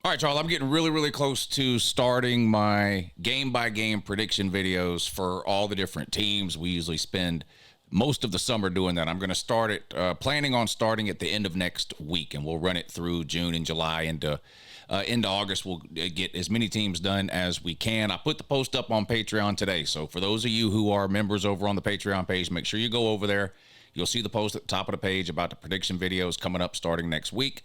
All right, Charles, I'm getting really, really close to starting my game-by-game prediction videos for all the different teams. We usually spend most of the summer doing that. I'm going to start it, planning on starting at the end of next week, and we'll run it through June and July into August. We'll get as many teams done as we can. I put the post up on Patreon today, so for those of you who are members over on the Patreon page, make sure you go over there. You'll see the post at the top of the page about the prediction videos coming up starting next week.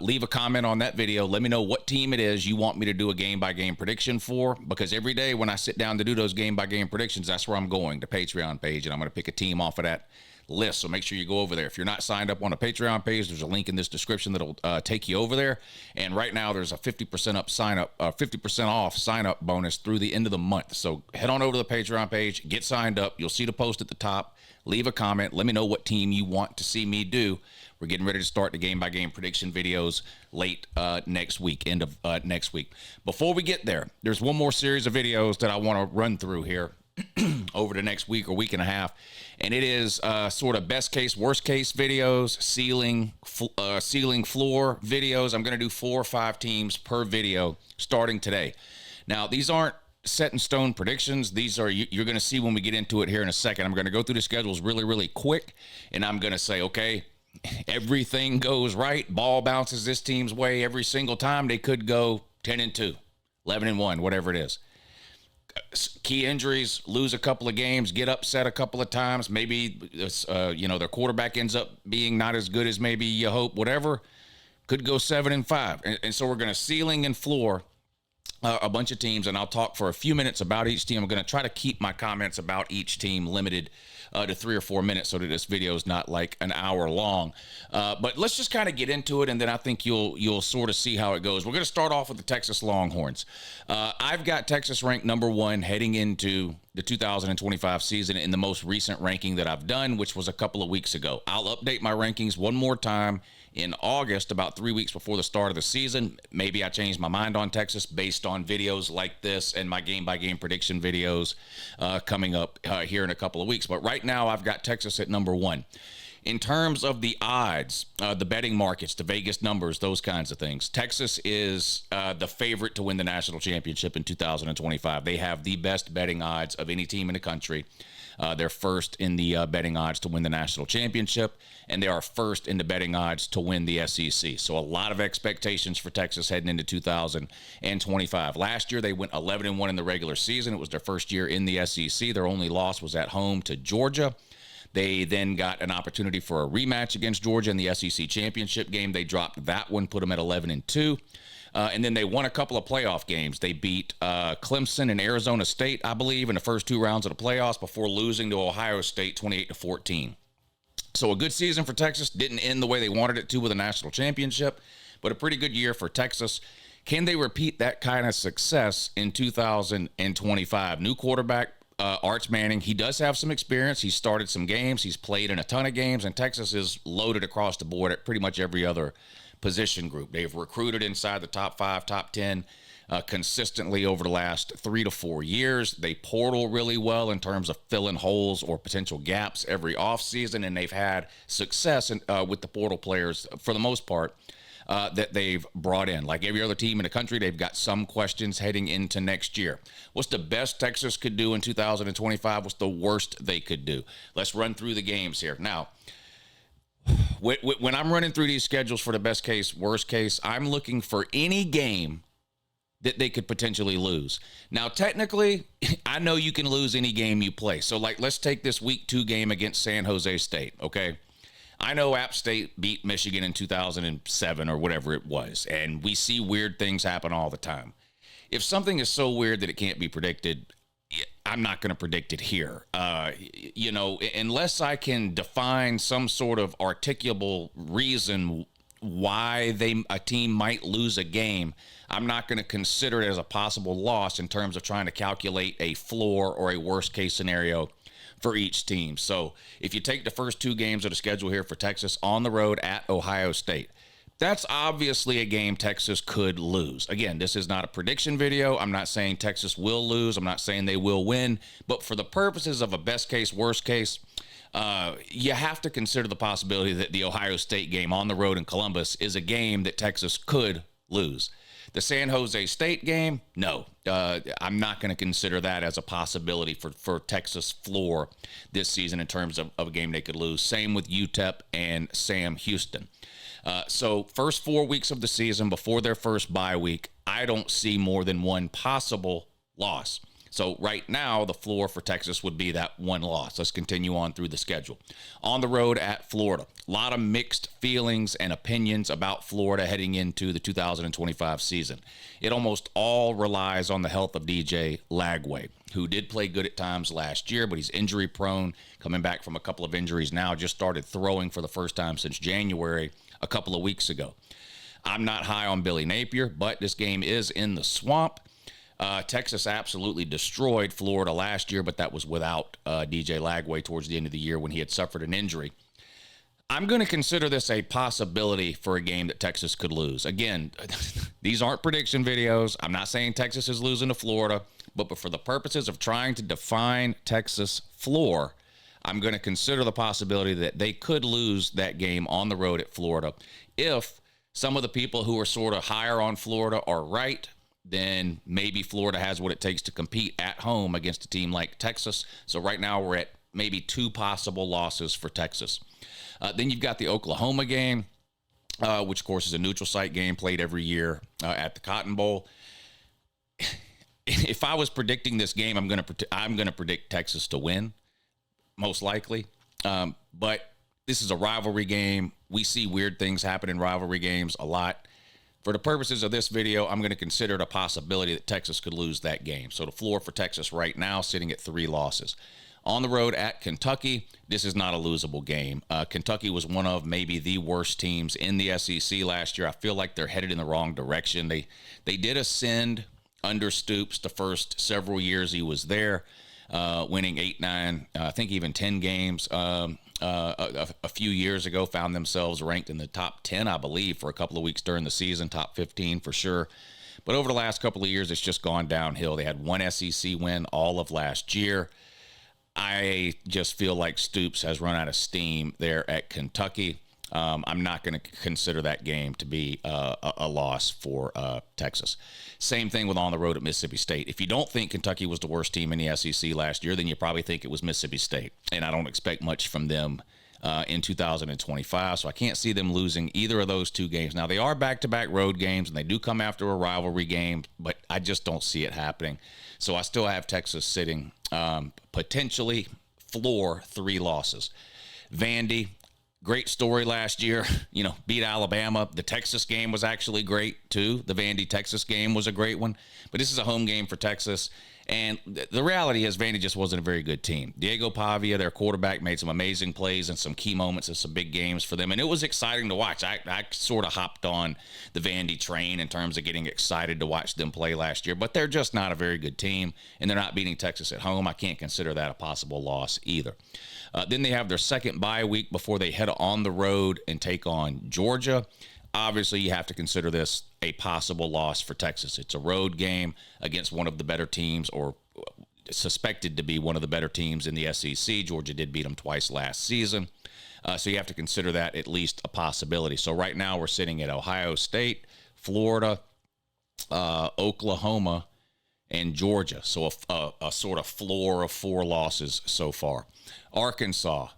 Leave a comment on that video. Let me know what team it is you want me to do a game-by-game prediction for, because every day when I sit down to do those game-by-game predictions, that's where I'm going, the Patreon page, and I'm going to pick a team off of that list. So make sure you go over there. If you're not signed up on a Patreon page, there's a link in this description that'll take you over there. And right now there's a 50% off sign up bonus through the end of the month. So head on over to the Patreon page, get signed up. You'll see the post at the top. Leave a comment. Let me know what team you want to see me do. We're getting ready to start the game-by-game prediction videos late next week, end of next week. Before we get there, there's one more series of videos that I want to run through here over the next week or week and a half, and it is sort of best case, worst case videos, ceiling floor videos. I'm going to do 4 or 5 teams per video starting today. Now, these aren't set in stone predictions. These are, you're going to see when we get into it here in a second. I'm going to go through the schedules really, really quick, and I'm going to say, okay, everything goes right, ball bounces this team's way every single time. They could go 10-2, 11-1, whatever it is. Key injuries, lose a couple of games, get upset a couple of times. Maybe their quarterback ends up being not as good as maybe you hope. Whatever, could go 7-5, and so we're going to ceiling and floor a bunch of teams, and I'll talk for a few minutes about each team. I'm going to try to keep my comments about each team limited to 3 or 4 minutes so that this video is not like an hour long. But let's just kind of get into it, and then I think you'll sort of see how it goes. We're going to start off with the Texas Longhorns. I've got Texas ranked number 1 heading into the 2025 season in the most recent ranking that I've done, which was a couple of weeks ago. I'll update my rankings one more time in August, about 3 weeks before the start of the season. Maybe I changed my mind on Texas based on videos like this and my game-by-game prediction videos coming up here in a couple of weeks. But right now, I've got Texas at number 1. In terms of the odds, the betting markets, the Vegas numbers, those kinds of things, Texas is the favorite to win the national championship in 2025. They have the best betting odds of any team in the country. They're first in the betting odds to win the national championship, and they are first in the betting odds to win the SEC. So a lot of expectations for Texas heading into 2025. Last year, they went 11-1 in the regular season. It was their first year in the SEC. Their only loss was at home to Georgia. They then got an opportunity for a rematch against Georgia in the SEC championship game. They dropped that one, put them at 11-2. And then they won a couple of playoff games. They beat Clemson and Arizona State, I believe, in the first 2 rounds of the playoffs before losing to Ohio State 28-14. So a good season for Texas. Didn't end the way they wanted it to with a national championship, but a pretty good year for Texas. Can they repeat that kind of success in 2025? New quarterback, Arch Manning. He does have some experience. He's started some games. He's played in a ton of games, and Texas is loaded across the board at pretty much every other position group. They've recruited inside the top 5, top 10 consistently over the last 3 to 4 years. They portal really well in terms of filling holes or potential gaps every offseason, and they've had success with the portal players for the most part that they've brought in. Like every other team in the country, they've got some questions heading into next year. What's the best Texas could do in 2025? What's the worst they could do? Let's run through the games here. Now, when I'm running through these schedules for the best case, worst case, I'm looking for any game that they could potentially lose. Now, technically, I know you can lose any game you play. So, like, let's take this week 2 game against San Jose State, okay? I know App State beat Michigan in 2007 or whatever it was, and we see weird things happen all the time. If something is so weird that it can't be predicted, I'm not going to predict it here. Unless I can define some sort of articulable reason why a team might lose a game, I'm not going to consider it as a possible loss in terms of trying to calculate a floor or a worst case scenario for each team. So if you take the first 2 games of the schedule here for Texas on the road at Ohio State, that's obviously a game Texas could lose. Again, this is not a prediction video. I'm not saying Texas will lose. I'm not saying they will win. But for the purposes of a best case, worst case, you have to consider the possibility that the Ohio State game on the road in Columbus is a game that Texas could lose. The San Jose State game, no. I'm not going to consider that as a possibility for Texas floor this season in terms of a game they could lose. Same with UTEP and Sam Houston. So first 4 weeks of the season before their first bye week, I don't see more than one possible loss. So right now, the floor for Texas would be that one loss. Let's continue on through the schedule. On the road at Florida. A lot of mixed feelings and opinions about Florida heading into the 2025 season. It almost all relies on the health of DJ Lagway, who did play good at times last year, but he's injury prone, coming back from a couple of injuries now, just started throwing for the first time since January a couple of weeks ago. I'm not high on Billy Napier, but this game is in the swamp. Texas absolutely destroyed Florida last year, but that was without DJ Lagway towards the end of the year when he had suffered an injury. I'm going to consider this a possibility for a game that Texas could lose. Again, these aren't prediction videos. I'm not saying Texas is losing to Florida, but for the purposes of trying to define Texas floor, I'm going to consider the possibility that they could lose that game on the road at Florida. If some of the people who are sort of higher on Florida are right, then maybe Florida has what it takes to compete at home against a team like Texas. So right now we're at maybe 2 possible losses for Texas. Then you've got the Oklahoma game, which of course is a neutral site game played every year at the Cotton Bowl. If I was predicting this game, I'm going to predict Texas to win, most likely. But this is a rivalry game. We see weird things happen in rivalry games a lot. For the purposes of this video, I'm going to consider it a possibility that Texas could lose that game. So the floor for Texas right now sitting at 3 losses. On the road at Kentucky, this is not a losable game. Kentucky was one of maybe the worst teams in the SEC last year. I feel like they're headed in the wrong direction. They did ascend under Stoops the first several years he was there, winning 8, 9, I think even 10 games. A few years ago, found themselves ranked in the top 10, I believe, for a couple of weeks during the season, top 15 for sure. But over the last couple of years, it's just gone downhill. They had one SEC win all of last year. I just feel like Stoops has run out of steam there at Kentucky. I'm not going to consider that game to be a loss for Texas. Same thing with on the road at Mississippi State. If you don't think Kentucky was the worst team in the SEC last year, then you probably think it was Mississippi State. And I don't expect much from them in 2025, so I can't see them losing either of those 2 games. Now, they are back-to-back road games, and they do come after a rivalry game, but I just don't see it happening. So I still have Texas sitting potentially floor 3 losses. Vandy, great story last year, beat Alabama. The Texas game was actually great too. The Vandy-Texas game was a great one. But this is a home game for Texas. And the reality is Vandy just wasn't a very good team. Diego Pavia, their quarterback, made some amazing plays and some key moments in some big games for them. And it was exciting to watch. I sort of hopped on the Vandy train in terms of getting excited to watch them play last year. But they're just not a very good team, and they're not beating Texas at home. I can't consider that a possible loss either. Then they have their second bye week before they head on the road and take on Georgia. Obviously, you have to consider this a possible loss for Texas. It's a road game against one of the better teams, or suspected to be one of the better teams in the SEC. Georgia did beat them twice last season. So you have to consider that at least a possibility. So right now we're sitting at Ohio State, Florida, Oklahoma, and Georgia. So a sort of floor of 4 losses so far. Arkansas,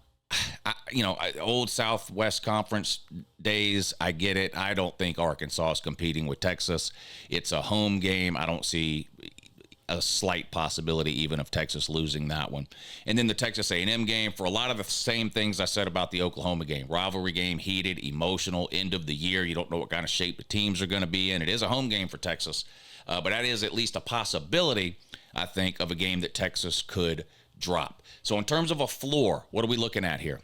old Southwest Conference days, I get it. I don't think Arkansas is competing with Texas. It's a home game. I don't see a slight possibility even of Texas losing that one. And then the Texas A&M game, for a lot of the same things I said about the Oklahoma game. Rivalry game, heated, emotional, end of the year. You don't know what kind of shape the teams are going to be in. It is a home game for Texas, but that is at least a possibility, I think, of a game that Texas could drop. So in terms of a floor, what are we looking at here?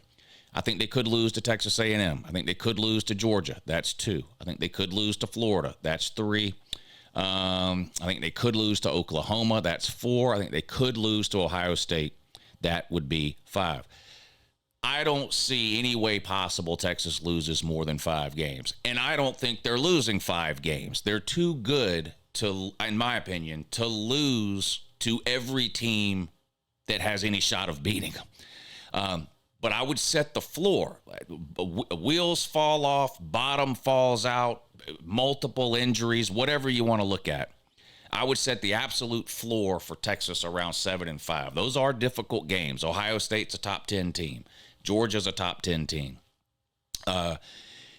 I think they could lose to Texas A&M. I think they could lose to Georgia. That's 2. I think they could lose to Florida. That's 3. I think they could lose to Oklahoma. That's 4. I think they could lose to Ohio State. That would be 5. I don't see any way possible Texas loses more than 5 games. And I don't think they're losing 5 games. They're too good to, in my opinion, to lose to every team that has any shot of beating them. But I would set the floor. Wheels fall off, bottom falls out, multiple injuries, whatever you want to look at. I would set the absolute floor for Texas around 7-5. Those are difficult games. Ohio State's a top 10 team. Georgia's a top 10 team.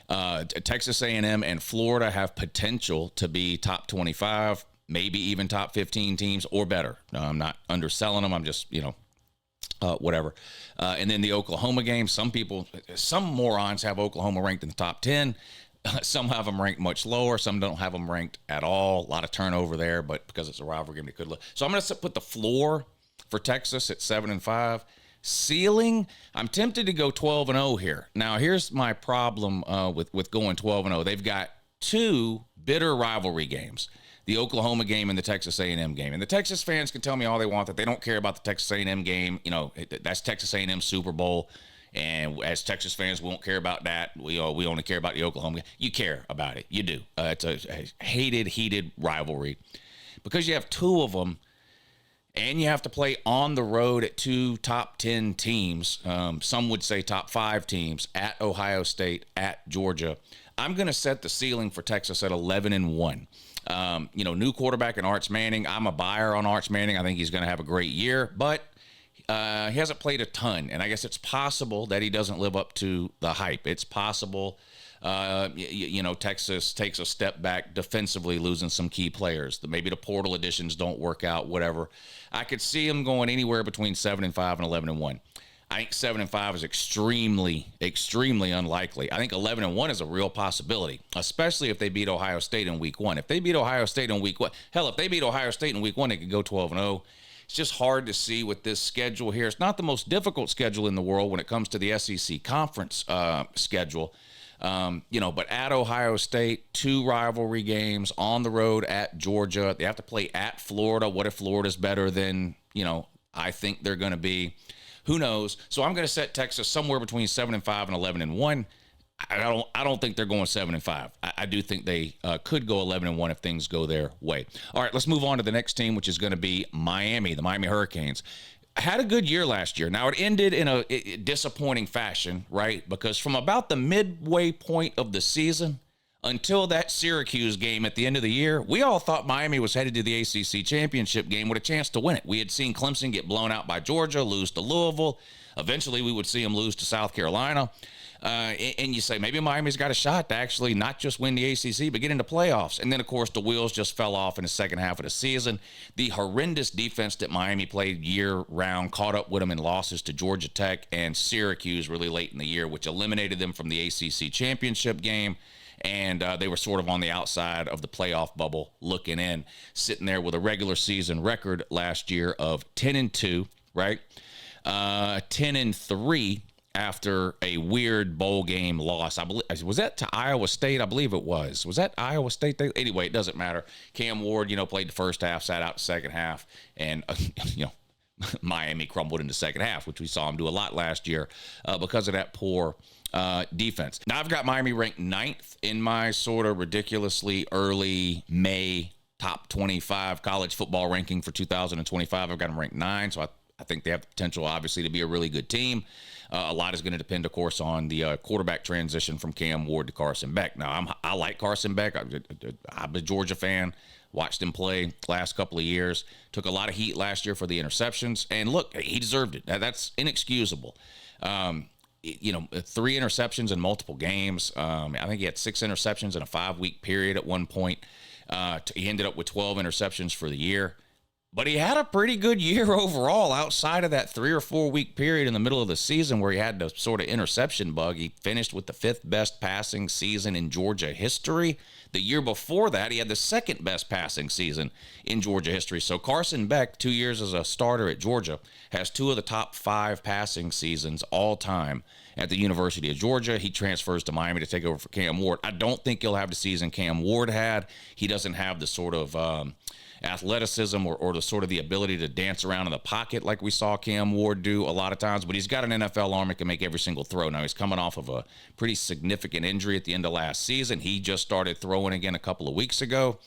Texas A&M and Florida have potential to be top 25, maybe even top 15 teams or better. No, I'm not underselling them. I'm just, whatever. And then the Oklahoma game, some morons have Oklahoma ranked in the top 10. Some have them ranked much lower. Some don't have them ranked at all. A lot of turnover there, but because it's a rivalry game, they could look. So I'm going to put the floor for Texas at 7-5. Ceiling, I'm tempted to go 12-0 here. Now, here's my problem with going 12-0. They've got two bitter rivalry games, the Oklahoma game and the Texas A&M game. And the Texas fans can tell me all they want that they don't care about the Texas A&M game. That's Texas A&M Super Bowl. And as Texas fans, we won't care about that. We only care about the Oklahoma game. You care about it. You do. It's a heated rivalry. Because you have two of them, and you have to play on the road at two top 10 teams. Some would say top 5 teams, at Ohio State, at Georgia. I'm going to set the ceiling for Texas at 11-1. New quarterback in Arch Manning. I'm a buyer on Arch Manning. I think he's going to have a great year, but he hasn't played a ton, and I guess it's possible that he doesn't live up to the hype. It's possible, Texas takes a step back defensively, losing some key players. Maybe the portal additions don't work out, whatever. I could see him going anywhere between 7-5 and 11-1. I think 7-5 is extremely, extremely unlikely. I think 11-1 is a real possibility, especially if they beat Ohio State in week 1. If they beat Ohio State in week 1, if they beat Ohio State in week 1, they could go 12-0. It's just hard to see with this schedule here. It's not the most difficult schedule in the world when it comes to the SEC conference schedule. But at Ohio State, 2 rivalry games on the road at Georgia. They have to play at Florida. What if Florida's better than, I think they're going to be? Who knows? So I'm going to set Texas somewhere between 7-5 and 11-1. I don't think they're going 7-5. I do think they could go 11-1 if things go their way. All right, let's move on to the next team, which is going to be Miami, the Miami Hurricanes. Had a good year last year. Now, it ended in a disappointing fashion, right? Because from about the midway point of the season until that Syracuse game at the end of the year, we all thought Miami was headed to the ACC championship game with a chance to win it. We had seen Clemson get blown out by Georgia, lose to Louisville. Eventually, we would see them lose to South Carolina. And you say, maybe Miami's got a shot to actually not just win the ACC, but get into playoffs. And then, of course, the wheels just fell off in the second half of the season. The horrendous defense that Miami played year-round caught up with them in losses to Georgia Tech and Syracuse really late in the year, which eliminated them from the ACC championship game. And they were sort of on the outside of the playoff bubble looking in, sitting there with a regular season record last year of 10-2, right? 10-3 after a weird bowl game loss. I believe, was that to Iowa State? I believe it was. Was that Iowa State? Anyway, it doesn't matter. Cam Ward, played the first half, sat out the second half, and, Miami crumbled in the second half, which we saw him do a lot last year because of that poor defense. Now, I've got Miami ranked 9th in my sort of ridiculously early May top 25 college football ranking for 2025. I've got them ranked 9, so I think they have the potential, obviously, to be a really good team. A lot is going to depend, of course, on the quarterback transition from Cam Ward to Carson Beck. Now, I like Carson Beck. I'm a Georgia fan. Watched him play last couple of years. Took a lot of heat last year for the interceptions. And look, he deserved it. That's inexcusable. 3 interceptions in multiple games. I think he had 6 interceptions in a 5-week period at one point. He ended up with 12 interceptions for the year. But he had a pretty good year overall outside of that 3 or 4 week period in the middle of the season where he had the sort of interception bug. He finished with the 5th best passing season in Georgia history. The year before that, he had the 2nd best passing season in Georgia history. So Carson Beck, 2 years as a starter at Georgia, has 2 of the top 5 passing seasons all time at the University of Georgia. He transfers to Miami to take over for Cam Ward. I don't think he'll have the season Cam Ward had. He doesn't have the sort of athleticism or the sort of the ability to dance around in the pocket like we saw Cam Ward do a lot of times, but he's got an NFL arm that can make every single throw. Now, he's coming off of a pretty significant injury at the end of last season. He just started throwing again a couple of weeks ago.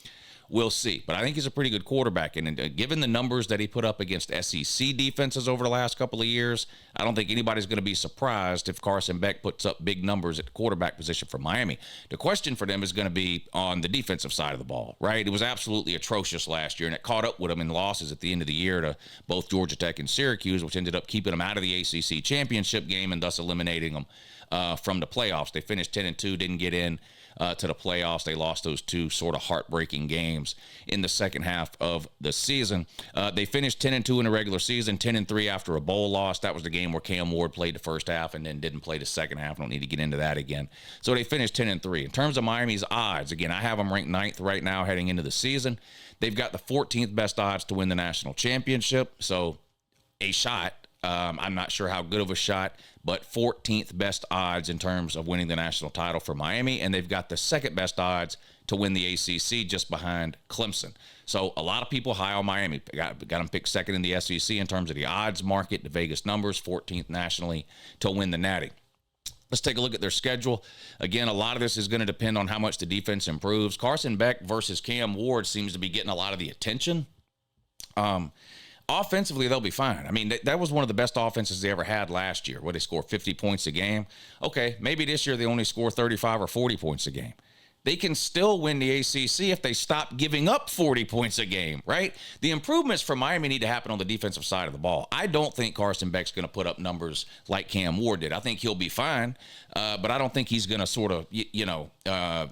we'll see. But I think he's a pretty good quarterback. And given the numbers that he put up against SEC defenses over the last couple of years, I don't think anybody's going to be surprised if Carson Beck puts up big numbers at the quarterback position for Miami. The question for them is going to be on the defensive side of the ball, right? It was absolutely atrocious last year, and it caught up with them in losses at the end of the year to both Georgia Tech and Syracuse, which ended up keeping them out of the ACC championship game and thus eliminating them from the playoffs. They finished 10-2, didn't get in to the playoffs. They lost those two sort of heartbreaking games in the second half of the season. They finished 10-2 in the regular season, 10-3 after a bowl loss. That was the game where Cam Ward played the first half and then didn't play the second half. I don't need to get into that again. So they finished 10-3. In terms of Miami's odds, again, I have them ranked 9th right now heading into the season. They've got the 14th best odds to win the national championship. So a shot. I'm not sure how good of a shot, but 14th best odds in terms of winning the national title for Miami, and they've got the second best odds to win the ACC just behind Clemson. So a lot of people high on Miami. Got them picked second in the SEC in terms of the odds market, the Vegas numbers, 14th nationally to win the Natty. Let's take a look at their schedule. Again, a lot of this is going to depend on how much the defense improves. Carson Beck versus Cam Ward seems to be getting a lot of the attention. Offensively, they'll be fine. I mean, that was one of the best offenses they ever had last year, where they score 50 points a game. Okay, maybe this year they only score 35 or 40 points a game. They can still win the ACC if they stop giving up 40 points a game, right? The improvements for Miami need to happen on the defensive side of the ball. I don't think Carson Beck's going to put up numbers like Cam Ward did. I think he'll be fine, but I don't think he's going to sort of, I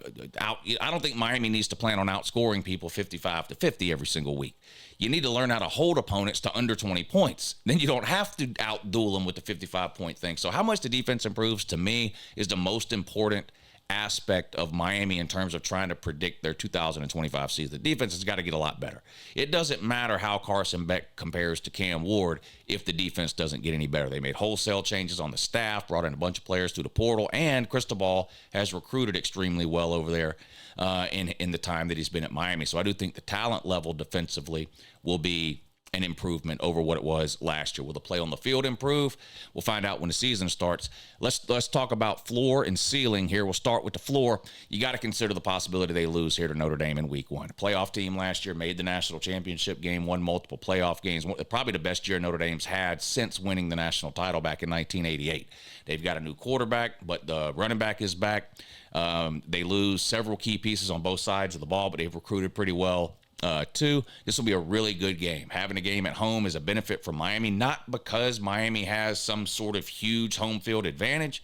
don't think Miami needs to plan on outscoring people 55-50 every single week. You need to learn how to hold opponents to under 20 points. Then you don't have to outduel them with the 55-point thing. So how much the defense improves, to me, is the most important aspect of Miami in terms of trying to predict their 2025 season. The defense has got to get a lot better. It doesn't matter how Carson Beck compares to Cam Ward if the defense doesn't get any better. They made wholesale changes on the staff, brought in a bunch of players through the portal, and Cristobal has recruited extremely well over there in the time that he's been at Miami. So I do think the talent level defensively will be an improvement over what it was last year. Will the play on the field improve? We'll find out when the season starts. Let's talk about floor and ceiling here. We'll start with the floor. You got to consider the possibility they lose here to Notre Dame in week one. Playoff team last year, made the national championship game, won multiple playoff games. Probably the best year Notre Dame's had since winning the national title back in 1988. They've got a new quarterback, but the running back is back. They lose several key pieces on both sides of the ball, but they've recruited pretty well. This will be a really good game. Having a game at home is a benefit for Miami, not because Miami has some sort of huge home field advantage,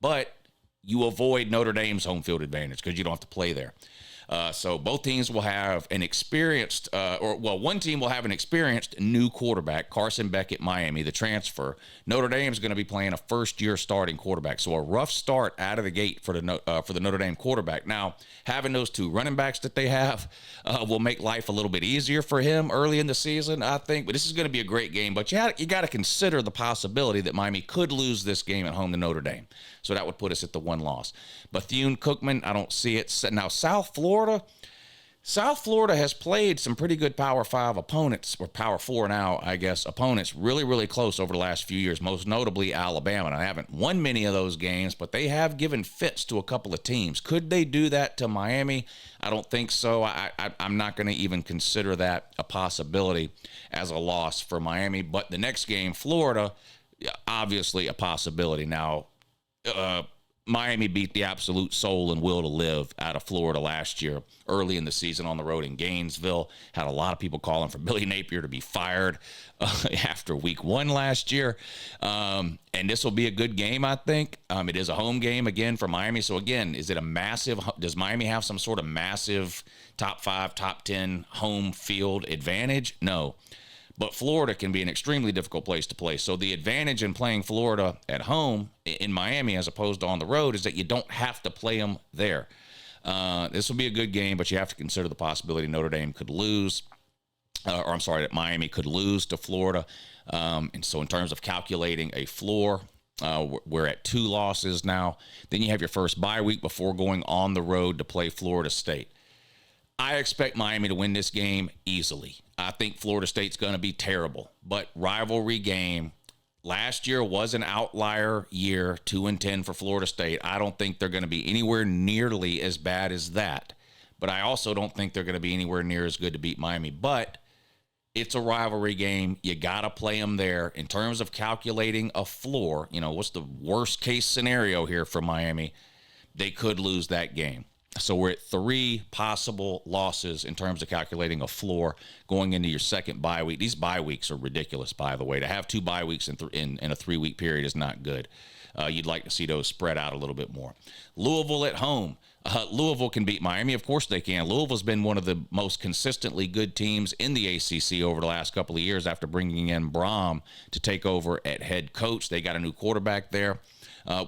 but you avoid Notre Dame's home field advantage because you don't have to play there. So both teams will have an experienced, one team will have an experienced new quarterback, Carson Beck at Miami, the transfer. Notre Dame is going to be playing a first-year starting quarterback, so a rough start out of the gate for the Notre Dame quarterback. Now, having those two running backs that they have will make life a little bit easier for him early in the season, I think. But this is going to be a great game. But you got to consider the possibility that Miami could lose this game at home to Notre Dame. So that would put us at the one loss. Bethune-Cookman, I don't see it. Now, South Florida has played some pretty good Power 5 opponents, or Power 4 now, I guess, opponents, really, really close over the last few years, most notably Alabama. And I haven't won many of those games, but they have given fits to a couple of teams. Could they do that to Miami? I don't think so. I'm not going to even consider that a possibility as a loss for Miami. But the next game, Florida, obviously a possibility. Now, Miami beat the absolute soul and will to live out of Florida last year, early in the season on the road in Gainesville. Had a lot of people calling for Billy Napier to be fired after week one last year. And this will be a good game, I think. It is a home game again for Miami. So again, does Miami have some sort of massive top 5, top 10 home field advantage? No. But Florida can be an extremely difficult place to play. So the advantage in playing Florida at home in Miami as opposed to on the road is that you don't have to play them there. This will be a good game, but you have to consider the possibility Notre Dame could lose, that Miami could lose to Florida. And so in terms of calculating a floor, we're at 2 losses now. Then you have your first bye week before going on the road to play Florida State. I expect Miami to win this game easily. I think Florida State's going to be terrible, but rivalry game. Last year was an outlier year, 2-10 for Florida State. I don't think they're going to be anywhere nearly as bad as that, but I also don't think they're going to be anywhere near as good to beat Miami. But it's a rivalry game. You got to play them there. In terms of calculating a floor, what's the worst case scenario here for Miami? They could lose that game. So we're at 3 possible losses in terms of calculating a floor going into your second bye week. These bye weeks are ridiculous, by the way. To have 2 bye weeks in a 3-week period is not good. You'd like to see those spread out a little bit more. Louisville at home. Louisville can beat Miami. Of course they can. Louisville's been one of the most consistently good teams in the ACC over the last couple of years after bringing in Braum to take over at head coach. They got a new quarterback there.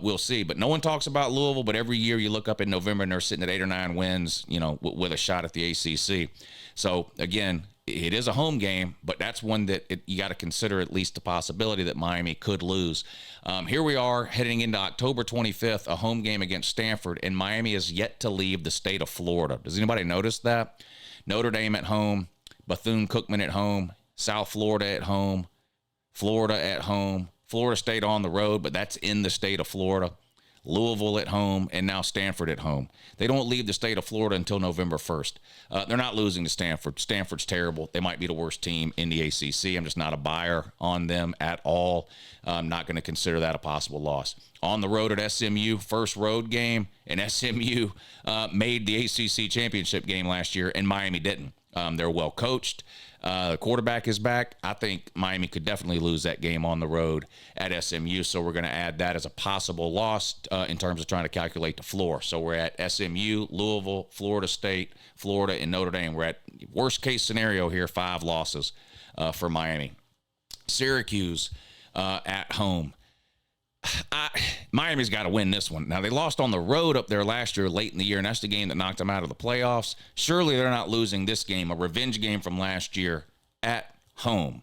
We'll see. But no one talks about Louisville, but every year you look up in November and they're sitting at 8 or 9 wins, with a shot at the ACC. So, again, it is a home game, but that's one that you got to consider at least the possibility that Miami could lose. Here we are heading into October 25th, a home game against Stanford, and Miami is yet to leave the state of Florida. Does anybody notice that? Notre Dame at home, Bethune-Cookman at home, South Florida at home, Florida at home, Florida State on the road, but that's in the state of Florida. Louisville at home, and now Stanford at home. They don't leave the state of Florida until November 1st. They're not losing to Stanford. Stanford's terrible. They might be the worst team in the ACC. I'm just not a buyer on them at all. I'm not going to consider that a possible loss. On the road at SMU, first road game, and SMU made the ACC championship game last year, and Miami didn't. They're well coached. The quarterback is back. I think Miami could definitely lose that game on the road at SMU, so we're going to add that as a possible loss in terms of trying to calculate the floor. So we're at SMU, Louisville, Florida State, Florida, and Notre Dame. We're at worst-case scenario here, 5 losses for Miami. Syracuse at home. Miami's got to win this one. Now, they lost on the road up there last year late in the year, and that's the game that knocked them out of the playoffs. Surely they're not losing this game, a revenge game from last year at home.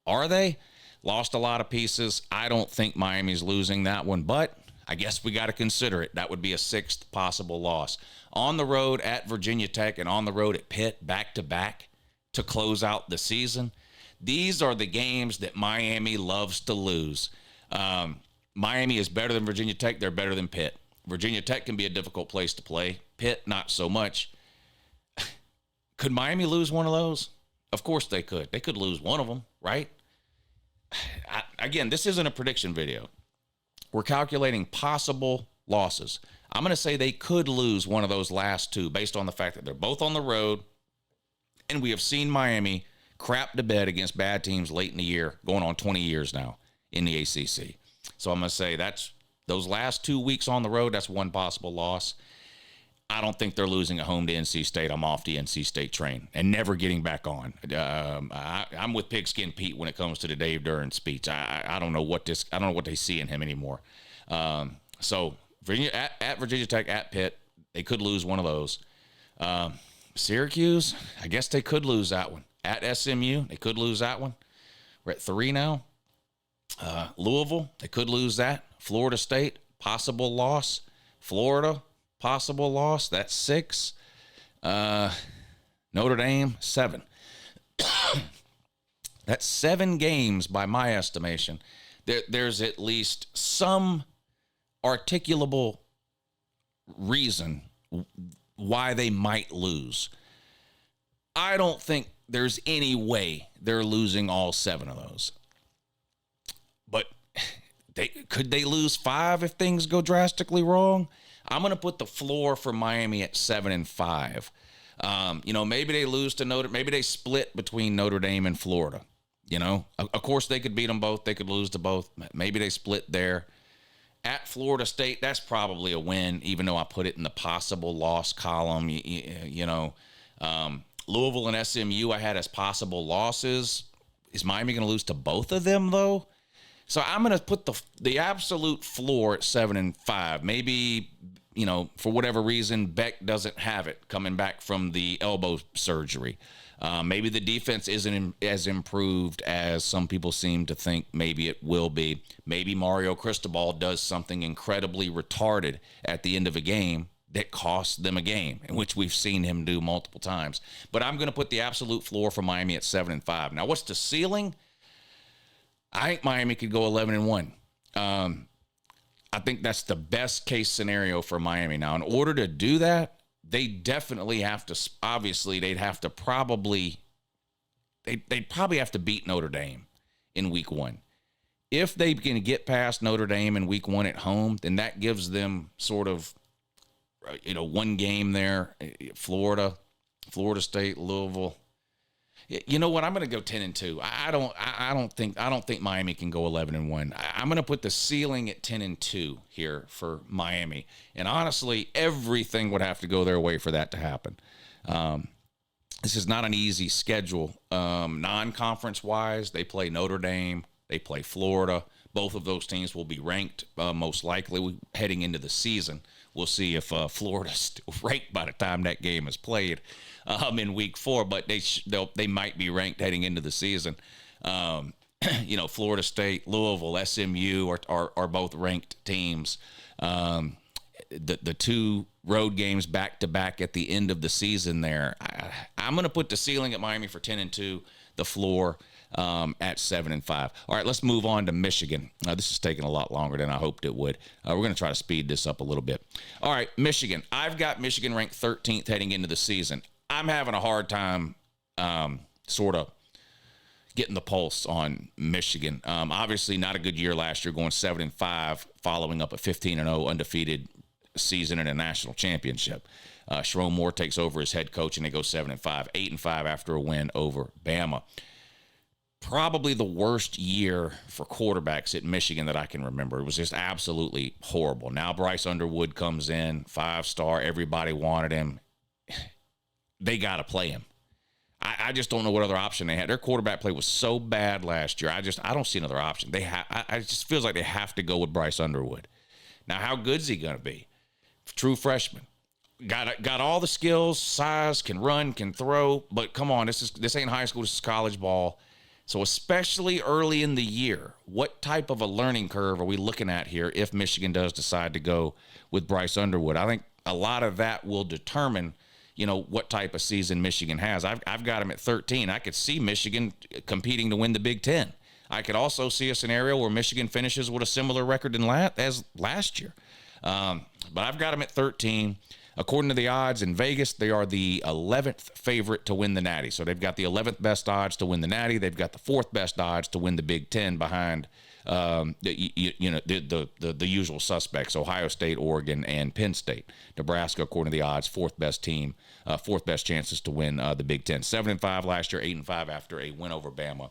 Are they? Lost a lot of pieces. I don't think Miami's losing that one, but I guess we got to consider it. That would be a 6th possible loss. On the road at Virginia Tech and on the road at Pitt, back-to-back to close out the season. These are the games that Miami loves to lose. Miami is better than Virginia Tech. They're better than Pitt. Virginia Tech can be a difficult place to play. Pitt, not so much. Could Miami lose one of those? Of course they could. They could lose one of them, right? Again, this isn't a prediction video. We're calculating possible losses. I'm going to say they could lose one of those last 2 based on the fact that they're both on the road, and we have seen Miami crap to bed against bad teams late in the year, going on 20 years now in the ACC. So I'm going to say that's those last 2 weeks on the road, that's one possible loss. I don't think they're losing at home to NC State. I'm off the NC State train and never getting back on. I'm with Pigskin Pete when it comes to the Dave Duran speech. I don't know what they see in him anymore. So Virginia at Virginia Tech, at Pitt, they could lose one of those. Syracuse, I guess they could lose that one. At SMU, they could lose that one. We're at 3 now. Louisville, they could lose that. Florida State, possible loss. Florida, possible loss. That's 6. Notre Dame, 7. That's 7 games by my estimation. There's at least some articulable reason why they might lose. I don't think there's any way they're losing all 7 of those. But could they lose 5 if things go drastically wrong? I'm going to put the floor for Miami at 7-5. Maybe they lose to maybe they split between Notre Dame and Florida. Of course they could beat them both. They could lose to both. Maybe they split there. At Florida State, that's probably a win, even though I put it in the possible loss column. Louisville and SMU I had as possible losses. Is Miami going to lose to both of them, though? So I'm going to put the absolute floor at 7-5. Maybe, for whatever reason, Beck doesn't have it coming back from the elbow surgery. Maybe the defense isn't as improved as some people seem to think maybe it will be. Maybe Mario Cristobal does something incredibly retarded at the end of a game that costs them a game, in which we've seen him do multiple times. But I'm going to put the absolute floor for Miami at 7-5. Now, what's the ceiling? I think Miami could go 11-1. I think that's the best case scenario for Miami. Now, in order to do that, they definitely have to, obviously, they'd probably have to beat Notre Dame in week 1. If they can get past Notre Dame in week 1 at home, then that gives them sort of, one game there. Florida State, Louisville. You know what? I'm going to go 10-2. I don't think Miami can go 11-1. I'm going to put the ceiling at 10-2 here for Miami. And honestly, everything would have to go their way for that to happen. This is not an easy schedule. Non-conference wise, they play Notre Dame, they play Florida. Both of those teams will be ranked most likely heading into the season. We'll see if Florida's still ranked by the time that game is played in week 4, but they might be ranked heading into the season. Florida State, Louisville, SMU are both ranked teams. The 2 road games back to back at the end of the season there. I'm going to put the ceiling at Miami for 10-2, the floor at 7-5. All right, let's move on to Michigan. This is taking a lot longer than I hoped it would. We're going to try to speed this up a little bit. All right, Michigan. I've got Michigan ranked 13th heading into the season. I'm having a hard time sort of getting the pulse on Michigan. Obviously, not a good year last year, going 7-5, following up a 15-0 undefeated season in a national championship. Sharon Moore takes over as head coach, and they go 7-5, 8-5 after a win over Bama. Probably the worst year for quarterbacks at Michigan that I can remember. It was just absolutely horrible. Now Bryce Underwood comes in, 5-star. Everybody wanted him. They got to play him. I just don't know what other option they had. Their quarterback play was so bad last year. I don't see another option. It just feels like they have to go with Bryce Underwood. Now, how good is he going to be? True freshman. Got all the skills, size, can run, can throw, but come on, this ain't high school, this is college ball. So especially early in the year, what type of a learning curve are we looking at here if Michigan does decide to go with Bryce Underwood? I think a lot of that will determine, what type of season Michigan has. I've got them at 13. I could see Michigan competing to win the Big Ten. I could also see a scenario where Michigan finishes with a similar record as last year. But I've got them at 13. According to the odds in Vegas, they are the 11th favorite to win the Natty. So they've got the 11th best odds to win the Natty. They've got the 4th best odds to win the Big Ten behind the usual suspects: Ohio State, Oregon, and Penn State. Nebraska, according to the odds, 4th best team, 4th best chances to win the Big Ten. 7-5 last year, 8-5 after a win over Bama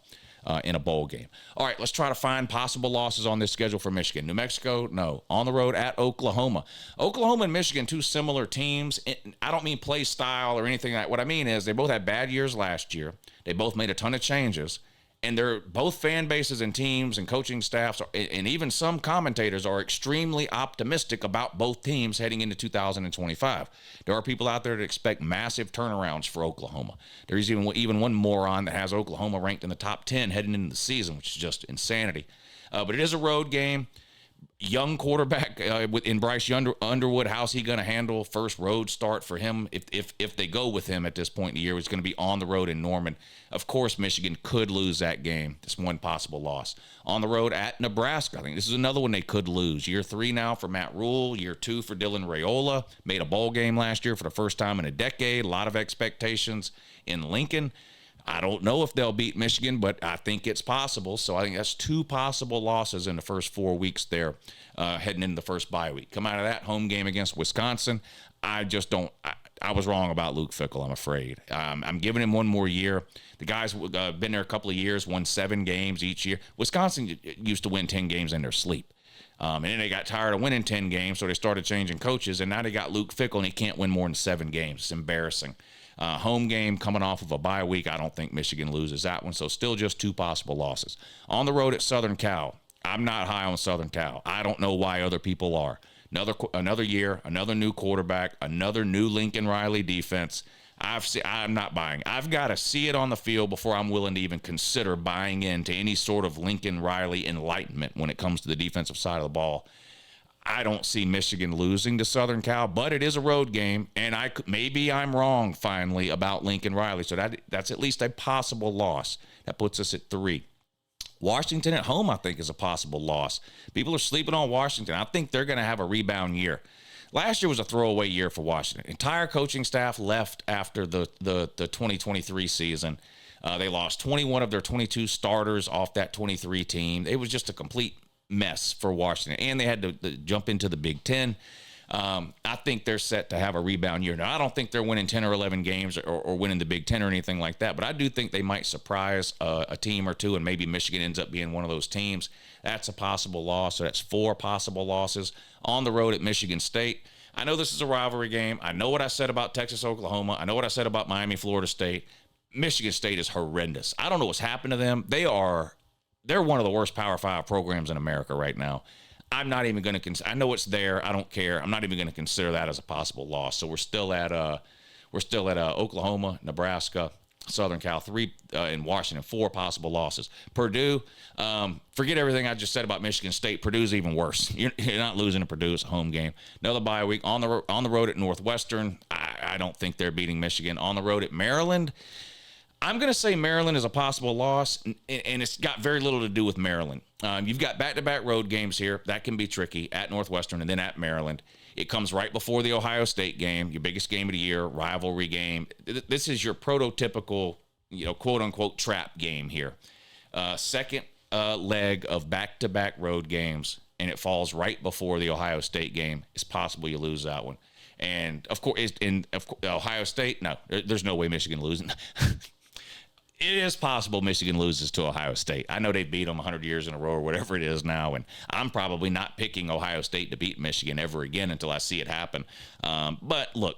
in a bowl game. All right, let's try to find possible losses on this schedule for Michigan. New Mexico, no. On the road at Oklahoma. Oklahoma and Michigan, 2 similar teams. I don't mean play style or anything like that. What I mean is they both had bad years last year. They both made a ton of changes. And they're both fan bases and teams and coaching staffs, and even some commentators are extremely optimistic about both teams heading into 2025. There are people out there that expect massive turnarounds for Oklahoma. There's even one moron that has Oklahoma ranked in the top 10 heading into the season, which is just insanity. But it is a road game. Young quarterback in Bryce Underwood. How's he going to handle first road start for him? If they go with him at this point in the year, he's going to be on the road in Norman. Of course, Michigan could lose that game. That's one possible loss. On the road at Nebraska. I think this is another one they could lose. Year 3 now for Matt Rule. Year 2 for Dylan Raiola. Made a bowl game last year for the first time in a decade. A lot of expectations in Lincoln. I don't know if they'll beat Michigan, but I think it's possible. So I think that's 2 possible losses in the first 4 weeks there, heading into the first bye week. Come out of that home game against Wisconsin. I just don't. I was wrong about Luke Fickell, I'm afraid. I'm giving him one more year. The guy's been there a couple of years, won 7 games each year. Wisconsin used to win 10 games in their sleep. And then they got tired of winning 10 games, so they started changing coaches, and now they got Luke Fickell, and he can't win more than 7 games. It's embarrassing. Home game coming off of a bye week. I don't think Michigan loses that one, so still just 2 possible losses. On the road at Southern Cal. I'm not high on Southern Cal. I don't know why other people are. Another year, another new quarterback, another new Lincoln Riley defense. I'm not buying. I've got to see it on the field before I'm willing to even consider buying into any sort of Lincoln Riley enlightenment when it comes to the defensive side of the ball. I don't see Michigan losing to Southern Cal, but it is a road game, and maybe I'm wrong finally about Lincoln Riley. So that's at least a possible loss. That puts us at 3. Washington at home, I think, is a possible loss. People are sleeping on Washington. I think they're going to have a rebound year. last year was a throwaway year for Washington. Entire coaching staff left after the 2023 season. They lost 21 of their 22 starters off that 23 team. It was just a complete mess for Washington, and they had to jump into the Big Ten. I think they're set to have a rebound year. Now, I don't think they're winning 10 or 11 games or winning the Big Ten or anything like that, but I do think they might surprise a team or two, and maybe Michigan ends up being one of those teams. That's a possible loss, so that's 4 possible losses on the road at Michigan State. I know this is a rivalry game. I know what I said about Texas, Oklahoma. I know what I said about Miami, Florida State. Michigan State is horrendous. I don't know what's happened to them. They're one of the worst Power 5 programs in America right now. I'm not even going to I know it's there. I don't care. I'm not even going to consider that as a possible loss. So we're still at Oklahoma, Nebraska, Southern Cal 3, and Washington 4 possible losses. Purdue, forget everything I just said about Michigan State. Purdue's even worse. You're not losing to Purdue. It's a home game. Another bye week on the road at Northwestern. I don't think they're beating Michigan. On the road at Maryland, I'm going to say Maryland is a possible loss, and it's got very little to do with Maryland. You've got back-to-back road games here. That can be tricky at Northwestern and then at Maryland. It comes right before the Ohio State game, your biggest game of the year, rivalry game. This is your prototypical, quote-unquote trap game here. Second leg of back-to-back road games, and it falls right before the Ohio State game. It's possible you lose that one. And, of course, Ohio State, no, there's no way Michigan losing. It is possible Michigan loses to Ohio State. I know they beat them 100 years in a row or whatever it is now, and I'm probably not picking Ohio State to beat Michigan ever again until I see it happen. But look,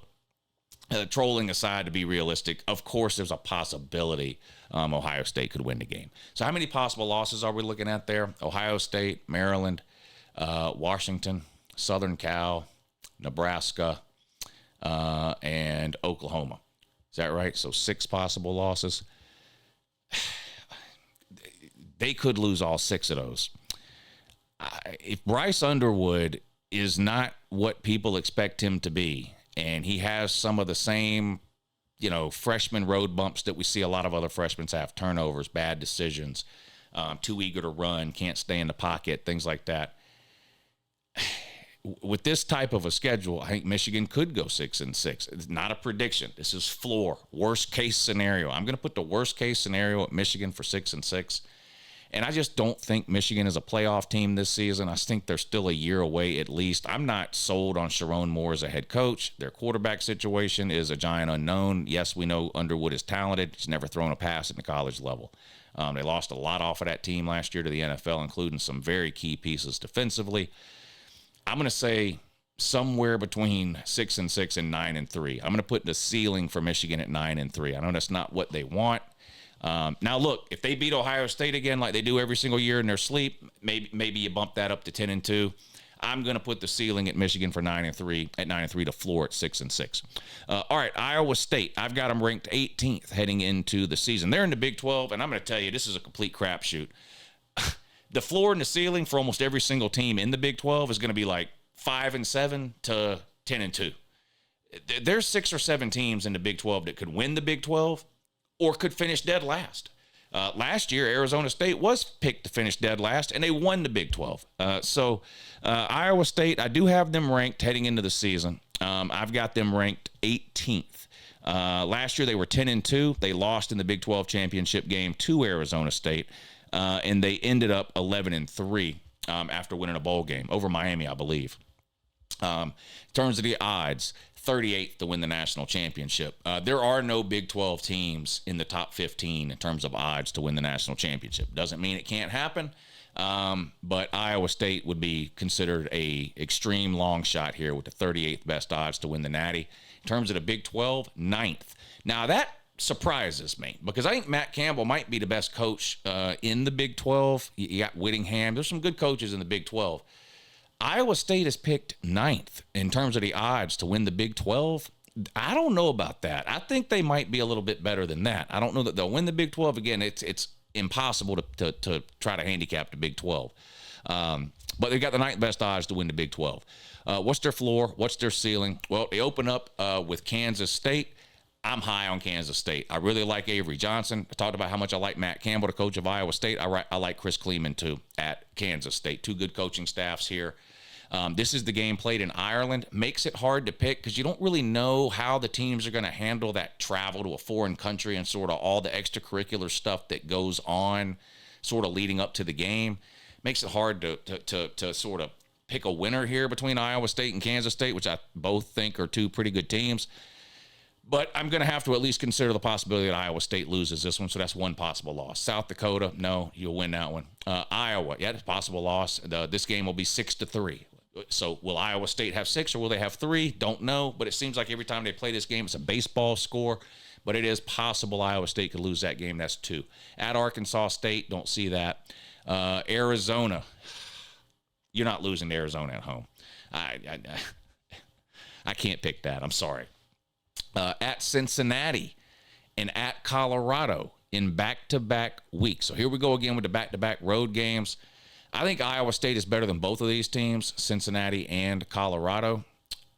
trolling aside, to be realistic, of course there's a possibility Ohio State could win the game. So how many possible losses are we looking at there? Ohio State, Maryland, Washington, Southern Cal, Nebraska, and Oklahoma. Is that right? So 6 possible losses. They could lose all 6 of those. If Bryce Underwood is not what people expect him to be, and he has some of the same, freshman road bumps that we see a lot of other freshmen have, turnovers, bad decisions, too eager to run, can't stay in the pocket, things like that. With this type of a schedule, I think Michigan could go 6-6. It's not a prediction. This is floor, worst case scenario. I'm going to put the worst case scenario at Michigan for 6-6. And I just don't think Michigan is a playoff team this season. I think they're still a year away at least. I'm not sold on Sharon Moore as a head coach. Their quarterback situation is a giant unknown. Yes, we know Underwood is talented. He's never thrown a pass at the college level. They lost a lot off of that team last year to the NFL, including some very key pieces defensively. I'm going to say somewhere between 6-6 and 9-3. I'm going to put the ceiling for Michigan at 9-3. I know that's not what they want. Now, look, if they beat Ohio State again like they do every single year in their sleep, maybe you bump that up to 10-2. I'm going to put the ceiling at Michigan for 9-3, at 9-3, to floor at 6-6. All right, Iowa State. I've got them ranked 18th heading into the season. They're in the Big 12, and I'm going to tell you, this is a complete crapshoot. The floor and the ceiling for almost every single team in the Big 12 is going to be like 5-7 to 10-2. There's 6 or 7 teams in the Big 12 that could win the Big 12 or could finish dead last. Last year, Arizona State was picked to finish dead last, and they won the Big 12. So Iowa State, I do have them ranked heading into the season. I've got them ranked 18th. Last year, they were 10-2. They lost in the Big 12 championship game to Arizona State. And they ended up 11-3 after winning a bowl game over Miami, I believe. In terms of the odds, 38th to win the national championship. There are no Big 12 teams in the top 15 in terms of odds to win the national championship. Doesn't mean it can't happen, but Iowa State would be considered a extreme long shot here with the 38th best odds to win the Natty. In terms of the Big 12, 9th. Now that surprises me because I think Matt Campbell might be the best coach in the Big 12. You got Whittingham. There's some good coaches in the Big 12. Iowa State is picked 9th in terms of the odds to win the Big 12. I don't know about that. I think they might be a little bit better than that. I don't know that they'll win the Big 12. Again, it's impossible to try to handicap the Big 12. But they got the 9th best odds to win the Big 12. What's their floor? What's their ceiling? Well, they open up with Kansas State. I'm high on Kansas State. I really like Avery Johnson. I talked about how much I like Matt Campbell, the coach of Iowa State. I like Chris Kleeman, too, at Kansas State. 2 good coaching staffs here. This is the game played in Ireland. Makes it hard to pick because you don't really know how the teams are going to handle that travel to a foreign country and sort of all the extracurricular stuff that goes on sort of leading up to the game. Makes it hard to sort of pick a winner here between Iowa State and Kansas State, which I both think are two pretty good teams. But I'm going to have to at least consider the possibility that Iowa State loses this one, so that's one possible loss. South Dakota, no, you'll win that one. Iowa, yeah, that's a possible loss. This game will be 6-3. So will Iowa State have 6 or will they have 3? Don't know, but it seems like every time they play this game, it's a baseball score. But it is possible Iowa State could lose that game. That's 2. At Arkansas State, don't see that. Arizona, you're not losing to Arizona at home. I can't pick that. I'm sorry. At Cincinnati and at Colorado in back-to-back weeks. So here we go again with the back-to-back road games. I think Iowa State is better than both of these teams, Cincinnati and Colorado.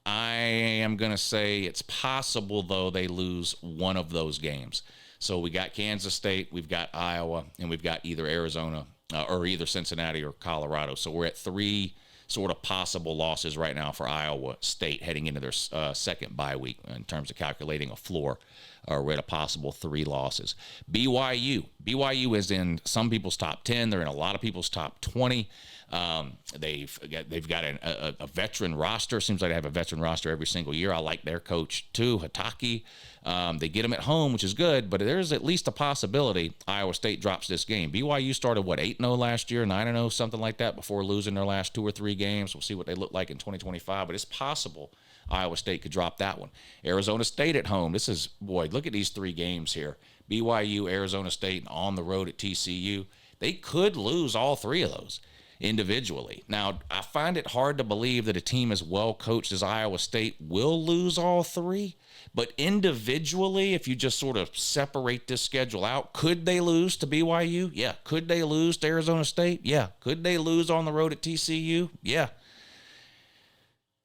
I am going to say it's possible, though, they lose one of those games. So we got Kansas State, we've got Iowa, and we've got either Arizona or either Cincinnati or Colorado. So we're at 3 sort of possible losses right now for Iowa State heading into their second bye week in terms of calculating a floor. We're at a possible 3 losses. BYU is in some people's top 10. They're in a lot of people's top 20. They've got a veteran roster. Seems like they have a veteran roster every single year. I like their coach too, Hitaki. They get them at home, which is good, but there's at least a possibility Iowa State drops this game. BYU started, 8-0 last year, 9-0, something like that, before losing their last 2 or 3 games. We'll see what they look like in 2025, but it's possible Iowa State could drop that one. Arizona State at home. This is, look at these 3 games here. BYU, Arizona State, and on the road at TCU. They could lose all 3 of those individually. Now, I find it hard to believe that a team as well coached as Iowa State will lose all 3. But individually, if you just sort of separate this schedule out, could they lose to BYU? Yeah. Could they lose to Arizona State? Yeah. Could they lose on the road at TCU? Yeah.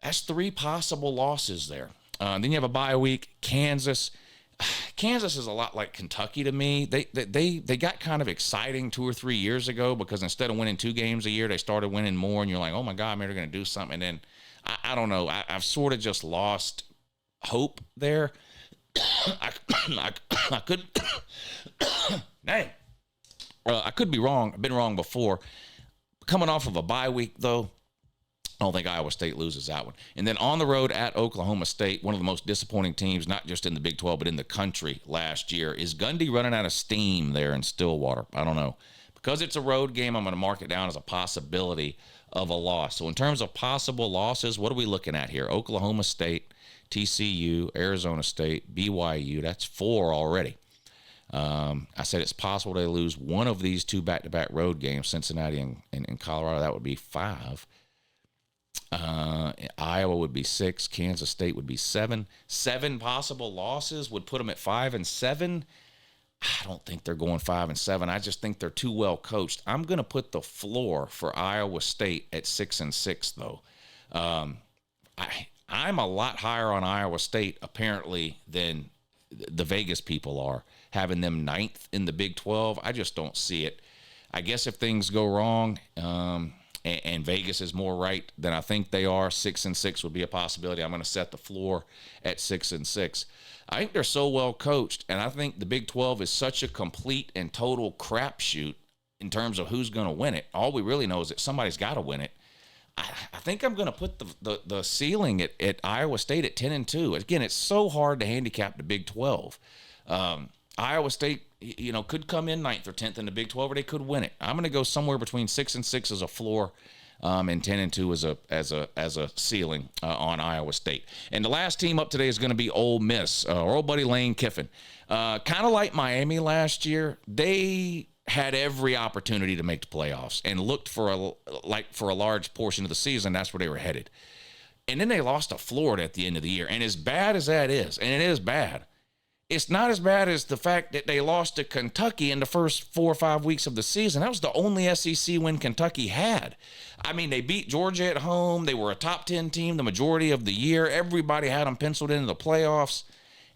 That's 3 possible losses there. Then you have a bye week. Kansas. Kansas is a lot like Kentucky to me. They got kind of exciting 2 or 3 years ago because instead of winning 2 games a year, they started winning more, and you're like, oh my God, maybe they're going to do something. And then I don't know. I've sort of just lost hope there. I could I could be wrong. I've been wrong before. Coming off of a bye week, though, I don't think Iowa State loses that one. And then on the road at Oklahoma State, one of the most disappointing teams, not just in the Big 12, but in the country last year. Is Gundy running out of steam there in Stillwater? I don't know. Because it's a road game, I'm going to mark it down as a possibility of a loss. So in terms of possible losses, what are we looking at here? Oklahoma State, TCU, Arizona State, BYU. That's 4 already. I said it's possible they lose one of these 2 back-to-back road games, Cincinnati and Colorado. That would be 5. Iowa would be 6. Kansas State would be 7. 7 possible losses would put them at 5-7. I don't think they're going 5-7. I just think they're too well coached. I'm going to put the floor for Iowa State at 6-6, though. I'm a lot higher on Iowa State, apparently, than the Vegas people are, having them 9th in the Big 12. I just don't see it. I guess if things go wrong, and Vegas is more right than I think they are, 6-6 would be a possibility. I'm going to set the floor at 6-6. I think they're so well coached, and I think the Big 12 is such a complete and total crapshoot in terms of who's going to win it. All we really know is that somebody's got to win it. I think I'm going to put the ceiling at Iowa State at 10-2. Again, it's so hard to handicap the Big 12. Iowa State, could come in 9th or 10th in the Big 12, or they could win it. I'm going to go somewhere between 6-6 as a floor, and 10-2 as a ceiling on Iowa State. And the last team up today is going to be Ole Miss, our old buddy Lane Kiffin. Kind of like Miami last year, they had every opportunity to make the playoffs and looked for a large portion of the season. That's where they were headed. And then they lost to Florida at the end of the year. And as bad as that is, and it is bad, it's not as bad as the fact that they lost to Kentucky in the first 4 or 5 weeks of the season. That was the only SEC win Kentucky had. I mean, they beat Georgia at home. They were a top 10 team the majority of the year. Everybody had them penciled into the playoffs.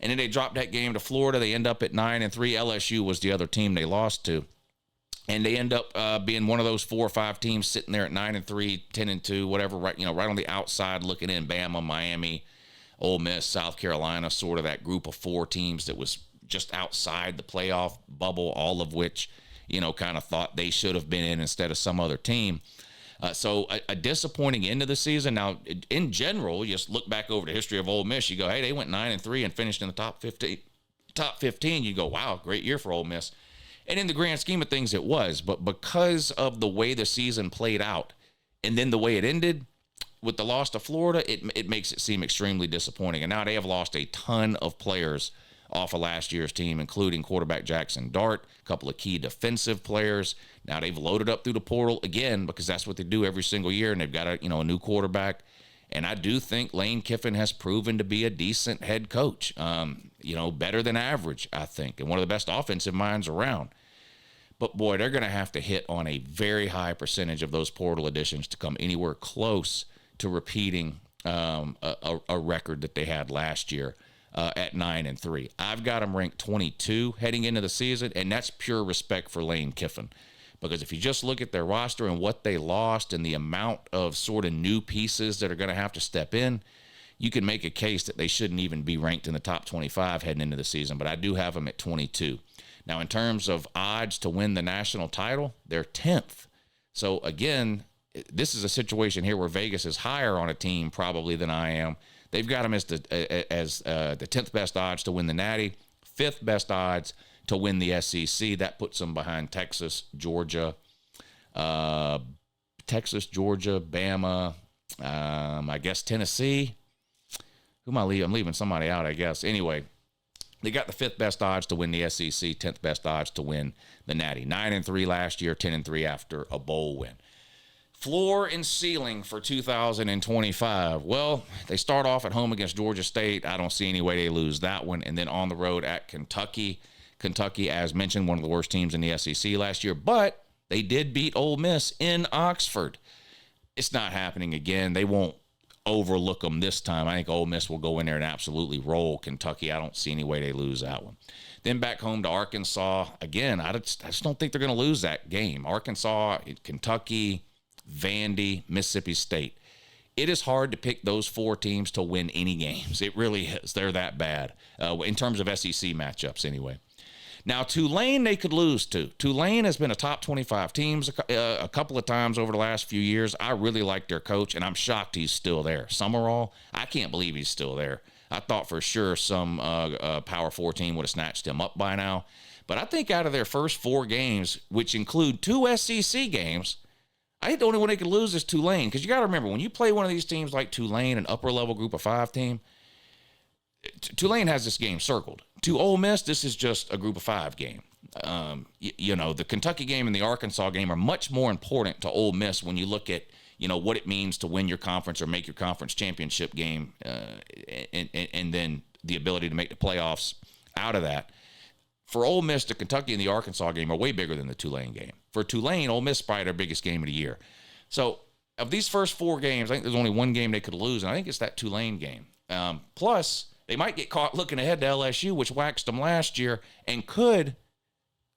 And then they dropped that game to Florida. They end up at 9-3. LSU was the other team they lost to. and they end up being one of those 4 or 5 teams sitting there at 9-3, 10-2, whatever, right, right on the outside looking in. Bama, Miami, Ole Miss, South Carolina, sort of that group of 4 teams that was just outside the playoff bubble, all of which, kind of thought they should have been in instead of some other team. So a disappointing end of the season. Now, in general, you just look back over the history of Ole Miss. You go, hey, they went 9-3 and finished in the top 15. Top 15. You go, wow, great year for Ole Miss. And in the grand scheme of things, it was. But because of the way the season played out and then the way it ended with the loss to Florida, it makes it seem extremely disappointing. And now they have lost a ton of players off of last year's team, including quarterback Jackson Dart, a couple of key defensive players. Now they've loaded up through the portal again because that's what they do every single year, and they've got a new quarterback. And I do think Lane Kiffin has proven to be a decent head coach, better than average, I think, and one of the best offensive minds around. But, boy, they're going to have to hit on a very high percentage of those portal additions to come anywhere close to repeating a record that they had last year at 9-3. I've got them ranked 22 heading into the season, and that's pure respect for Lane Kiffin. Because if you just look at their roster and what they lost and the amount of sort of new pieces that are going to have to step in, you can make a case that they shouldn't even be ranked in the top 25 heading into the season. But I do have them at 22. Now, in terms of odds to win the national title, they're 10th. So, again, this is a situation here where Vegas is higher on a team probably than I am. They've got them as the 10th best odds to win the Natty, 5th best odds to win the SEC. That puts them behind Texas, Georgia, Bama, I guess Tennessee. Who am I leaving? I'm leaving somebody out, I guess. Anyway, they got the 5th best odds to win the SEC, 10th best odds to win the Natty. 9-3 last year, 10-3 after a bowl win. Floor and ceiling for 2025. Well, they start off at home against Georgia State. I don't see any way they lose that one. And then on the road at Kentucky. Kentucky, as mentioned, one of the worst teams in the SEC last year, but they did beat Ole Miss in Oxford. It's not happening again. They won't overlook them this time. I think Ole Miss will go in there and absolutely roll Kentucky. I don't see any way they lose that one. Then back home to Arkansas. Again, I just don't think they're going to lose that game. Arkansas, Kentucky, Vandy, Mississippi State. It is hard to pick those 4 teams to win any games. It really is. They're that bad in terms of SEC matchups anyway. Now, Tulane they could lose to. Tulane has been a top 25 teams a couple of times over the last few years. I really like their coach, and I'm shocked he's still there. Summerall, I can't believe he's still there. I thought for sure some Power 4 team would have snatched him up by now. But I think out of their first 4 games, which include 2 SEC games, I think the only one they could lose is Tulane. Because you got to remember, when you play one of these teams like Tulane, an upper-level group of 5 team, Tulane has this game circled. To Ole Miss, this is just a group of 5 game. The Kentucky game and the Arkansas game are much more important to Ole Miss when you look at, what it means to win your conference or make your conference championship game and then the ability to make the playoffs out of that. For Ole Miss, the Kentucky and the Arkansas game are way bigger than the Tulane game. For Tulane, Ole Miss is probably their biggest game of the year. So of these first 4 games, I think there's only one game they could lose, and I think it's that Tulane game. Plus, they might get caught looking ahead to LSU, which waxed them last year, and could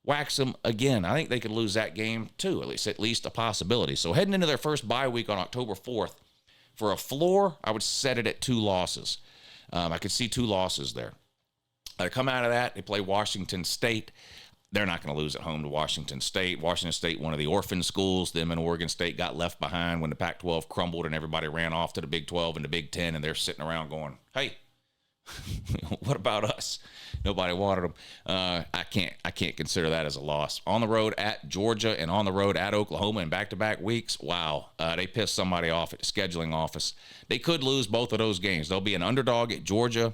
wax them again. I think they could lose that game too, at least a possibility. So heading into their first bye week on October 4th, for a floor, I would set it at 2 losses. I could see 2 losses there. They come out of that, they play Washington State. They're not going to lose at home to Washington State. Washington State, one of the orphan schools. Them and Oregon State got left behind when the Pac-12 crumbled and everybody ran off to the Big 12 and the Big 10, and they're sitting around going, hey, what about us? Nobody wanted them. I can't consider that as a loss. On the road at Georgia and on the road at Oklahoma in back-to-back weeks, wow, they pissed somebody off at the scheduling office. They could lose both of those games. They'll be an underdog at Georgia.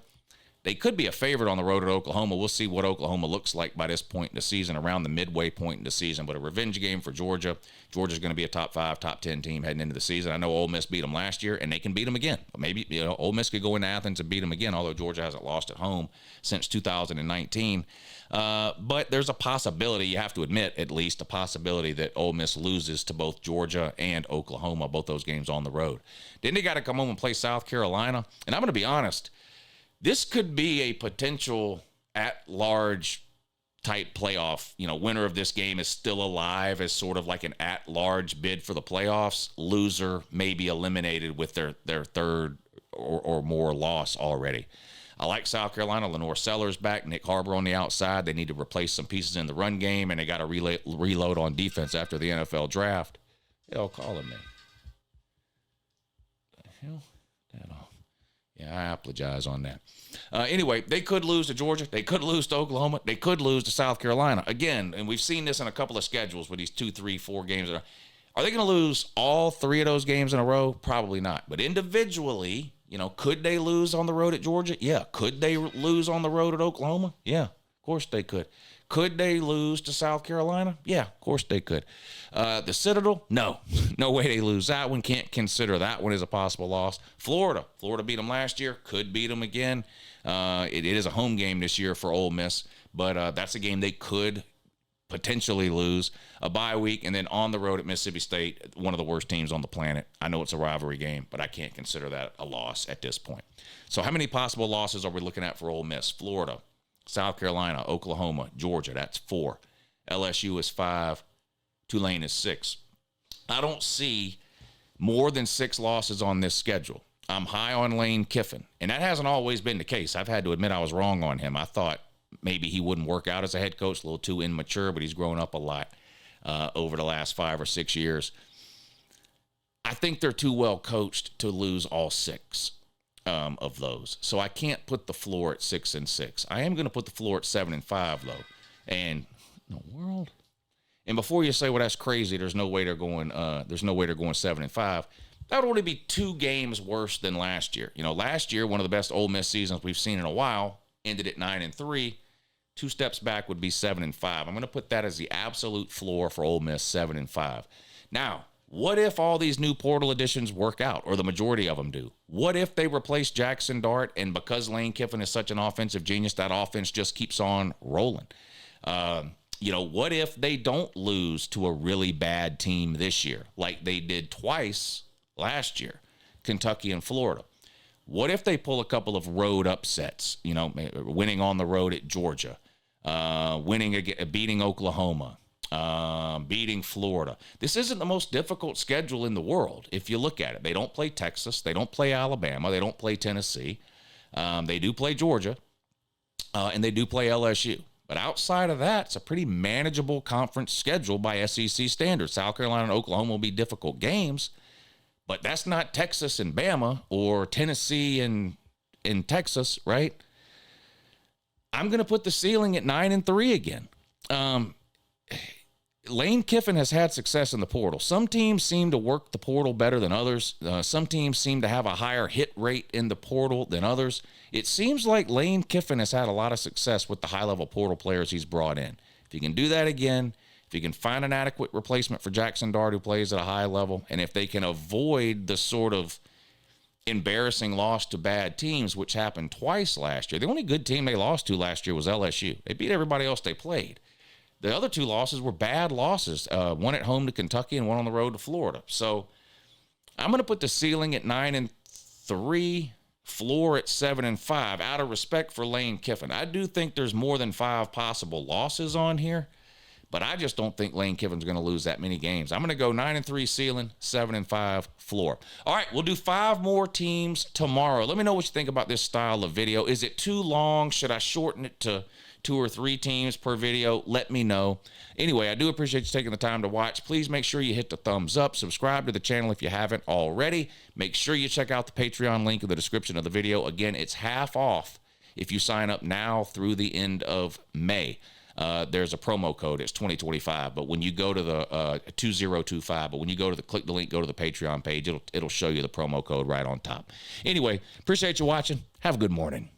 They could be a favorite on the road at Oklahoma. We'll see what Oklahoma looks like by this point in the season, around the midway point in the season. But a revenge game for Georgia. Georgia's going to be a top 5, top 10 team heading into the season. I know Ole Miss beat them last year, and they can beat them again. Maybe Ole Miss could go into Athens and beat them again, although Georgia hasn't lost at home since 2019. But there's a possibility, you have to admit, at least a possibility that Ole Miss loses to both Georgia and Oklahoma, both those games on the road. Then they got to come home and play South Carolina. And I'm going to be honest, this could be a potential at-large type playoff, winner of this game is still alive as sort of like an at-large bid for the playoffs. Loser may be eliminated with their third or more loss already. I like South Carolina. Lenore Sellers back, Nick Harbor on the outside. They need to replace some pieces in the run game, and they got to reload on defense after the NFL draft. They're all calling me. The hell? Yeah, I apologize on that. Anyway, they could lose to Georgia. They could lose to Oklahoma. They could lose to South Carolina. Again, and we've seen this in a couple of schedules with these 2, 3, 4 games. Are they going to lose all 3 of those games in a row? Probably not. But individually, could they lose on the road at Georgia? Yeah. Could they lose on the road at Oklahoma? Yeah, of course they could. Could they lose to South Carolina? Yeah, of course they could. The Citadel? No. No way they lose that one. Can't consider that one as a possible loss. Florida beat them last year. Could beat them again. It is a home game this year for Ole Miss, but that's a game they could potentially lose. A bye week, and then on the road at Mississippi State, one of the worst teams on the planet. I know it's a rivalry game, but I can't consider that a loss at this point. So how many possible losses are we looking at for Ole Miss? Florida, South Carolina, Oklahoma, Georgia, that's 4. LSU is 5. Tulane is 6. I don't see more than 6 losses on this schedule. I'm high on Lane Kiffin, and that hasn't always been the case. I've had to admit I was wrong on him. I thought maybe he wouldn't work out as a head coach, a little too immature, but he's grown up a lot over the last 5 or 6 years. I think they're too well coached to lose all 6. Of those. So I can't put the floor at 6-6. I am going to put the floor at 7-5 though. And in the world. And before you say, well, that's crazy, there's no way they're going 7-5. That would only be 2 games worse than last year. Last year, one of the best Ole Miss seasons we've seen in a while, ended at 9-3. 2 steps back would be 7-5. I'm going to put that as the absolute floor for Ole Miss, 7-5. Now, what if all these new portal additions work out, or the majority of them do? What if they replace Jackson Dart, and because Lane Kiffin is such an offensive genius, that offense just keeps on rolling? What if they don't lose to a really bad team this year, like they did twice last year, Kentucky and Florida? What if they pull a couple of road upsets, winning on the road at Georgia, beating Oklahoma, beating Florida? This isn't the most difficult schedule in the world if you look at it. They don't play Texas. They don't play Alabama. They don't play Tennessee. They do play Georgia, and they do play LSU. But outside of that, it's a pretty manageable conference schedule by SEC standards. South Carolina and Oklahoma will be difficult games, but that's not Texas and Bama or Tennessee and Texas, right? I'm going to put the ceiling at 9-3 again. Lane Kiffin has had success in the portal. Some teams seem to work the portal better than others. Some teams seem to have a higher hit rate in the portal than others. It seems like Lane Kiffin has had a lot of success with the high-level portal players he's brought in. If he can do that again, if he can find an adequate replacement for Jackson Dart who plays at a high level, and if they can avoid the sort of embarrassing loss to bad teams, which happened twice last year. The only good team they lost to last year was LSU. They beat everybody else they played. The other 2 losses were bad losses, one at home to Kentucky and one on the road to Florida. So I'm going to put the ceiling at 9-3, floor at 7-5, out of respect for Lane Kiffin. I do think there's more than 5 possible losses on here, but I just don't think Lane Kiffin's going to lose that many games. I'm going to go 9-3 ceiling, 7-5 floor. All right, we'll do 5 more teams tomorrow. Let me know what you think about this style of video. Is it too long? Should I shorten it to 2 or 3 teams per video? Let me know. Anyway, I do appreciate you taking the time to watch. Please make sure you hit the thumbs up. Subscribe to the channel if you haven't already. Make sure you check out the Patreon link in the description of the video. Again, it's half off if you sign up now through the end of May. There's a promo code. It's 2025. But when you go to the 2025, but when you go to click the link, go to the Patreon page, it'll show you the promo code right on top. Anyway, appreciate you watching. Have a good morning.